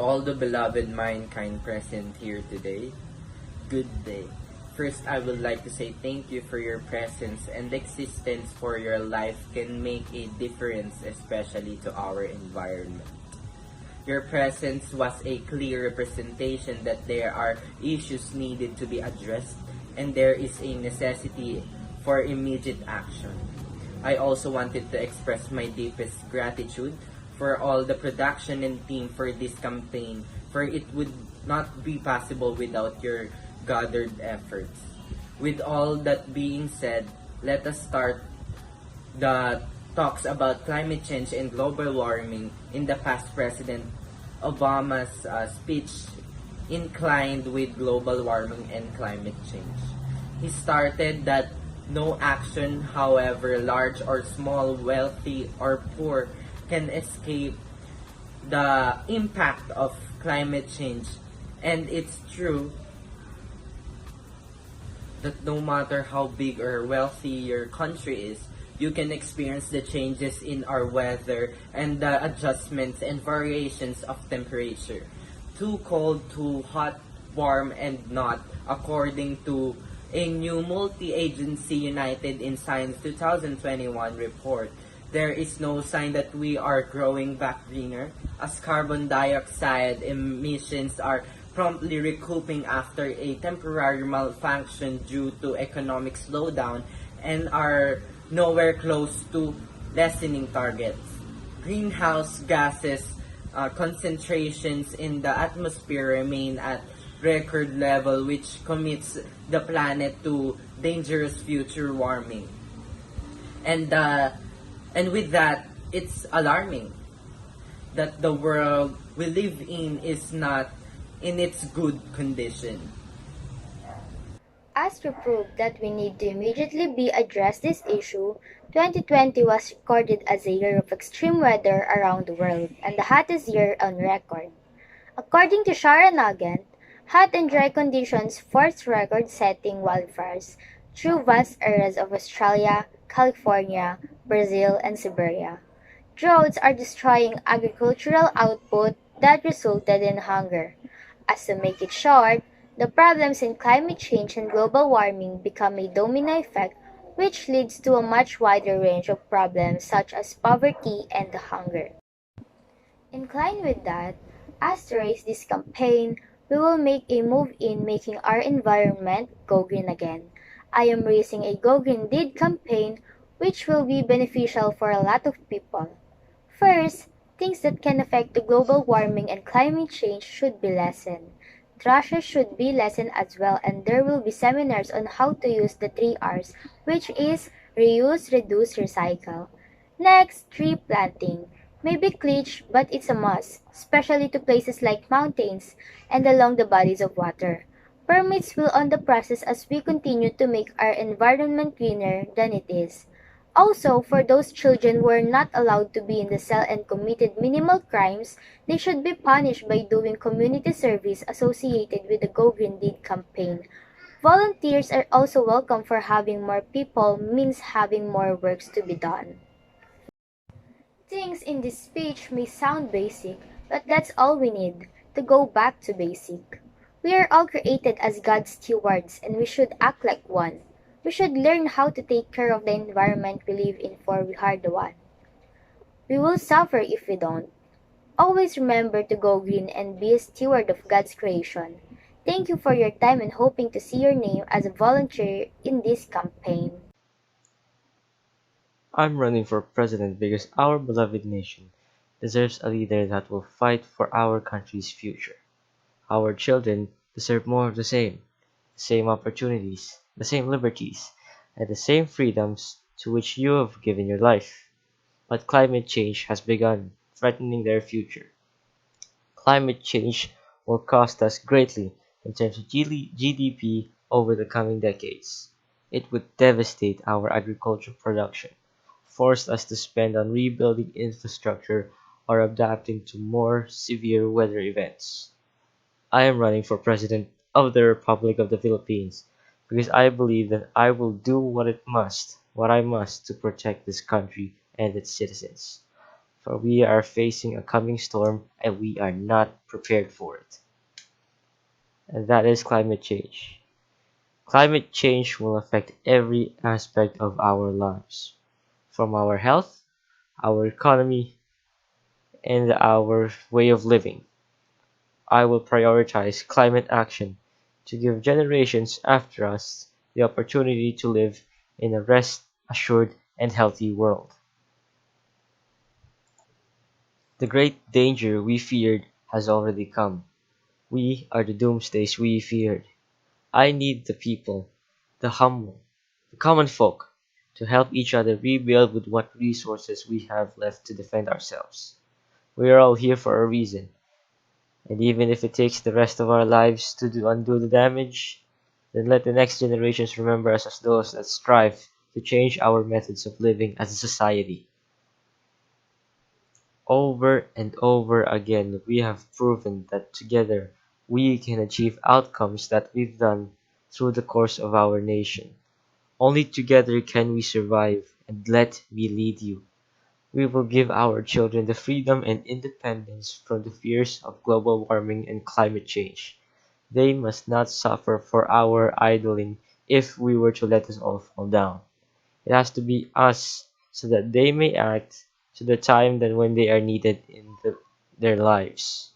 all the beloved mankind present here today, good day. First, I would like to say thank you for your presence and existence for your life can make a difference, especially to our environment. Your presence was a clear representation that there are issues needed to be addressed and there is a necessity for immediate action. I also wanted to express my deepest gratitude for all the production and team for this campaign, for it would not be possible without your gathered efforts. With all that being said, let us start the talks about climate change and global warming. In the past, President Obama's speech inclined with global warming and climate change. He started that no action, however large or small, wealthy or poor, can escape the impact of climate change. And it's true that no matter how big or wealthy your country is, you can experience the changes in our weather and the adjustments and variations of temperature. Too cold, too hot, warm, and not, according to a new multi-agency United in Science 2021 report. There is no sign that we are growing back greener, as carbon dioxide emissions are promptly recouping after a temporary malfunction due to economic slowdown and are nowhere close to lessening targets. Greenhouse gases concentrations in the atmosphere remain at record level, which commits the planet to dangerous future warming. And with that, it's alarming that the world we live in is not in its good condition. As to prove that we need to immediately be address this issue, 2020 was recorded as a year of extreme weather around the world and the hottest year on record. According to Sharon Nugent, hot and dry conditions forced record-setting wildfires through vast areas of Australia, California, Brazil, and Siberia. Droughts are destroying agricultural output that resulted in hunger. As to make it short, the problems in climate change and global warming become a domino effect which leads to a much wider range of problems such as poverty and hunger. In line with that, as to raise this campaign, we will make a move in making our environment go green again. I am raising a Go Green Deed campaign which will be beneficial for a lot of people. First, things that can affect the global warming and climate change should be lessened. Trashes should be lessened as well, and there will be seminars on how to use the 3 Rs, which is reuse, reduce, recycle. Next, tree planting. Maybe glitch, but it's a must, especially to places like mountains and along the bodies of water. Permits will on the process as we continue to make our environment greener than it is. Also, for those children who are not allowed to be in the cell and committed minimal crimes, they should be punished by doing community service associated with the Go Green Deed campaign. Volunteers are also welcome for having more people means having more works to be done. Things in this speech may sound basic, but that's all we need to go back to basic. We are all created as God's stewards and we should act like one. We should learn how to take care of the environment we live in for we are the one. We will suffer if we don't. Always remember to go green and be a steward of God's creation. Thank you for your time and hoping to see your name as a volunteer in this campaign. I'm running for president because our beloved nation deserves a leader that will fight for our country's future. Our children deserve more of the same opportunities, the same liberties, and the same freedoms to which you have given your life. But climate change has begun threatening their future. Climate change will cost us greatly in terms of GDP over the coming decades. It would devastate our agricultural production, force us to spend on rebuilding infrastructure or adapting to more severe weather events. I am running for President of the Republic of the Philippines because I believe that I will do what I must to protect this country and its citizens. for we are facing a coming storm and we are not prepared for it. And that is climate change. Climate change will affect every aspect of our lives, from our health, our economy, and our way of living. I will prioritize climate action to give generations after us the opportunity to live in a rest assured and healthy world. The great danger we feared has already come. We are the doomsdays we feared. I need the people, the humble, the common folk, to help each other rebuild with what resources we have left to defend ourselves. We are all here for a reason, and even if it takes the rest of our lives to undo the damage, then let the next generations remember us as those that strive to change our methods of living as a society. Over and over again, we have proven that together we can achieve outcomes that we've done through the course of our nation. Only together can we survive, and let me lead you. We will give our children the freedom and independence from the fears of global warming and climate change. They must not suffer for our idling if we were to let us all fall down. It has to be us so that they may act to the time that when they are needed in their lives.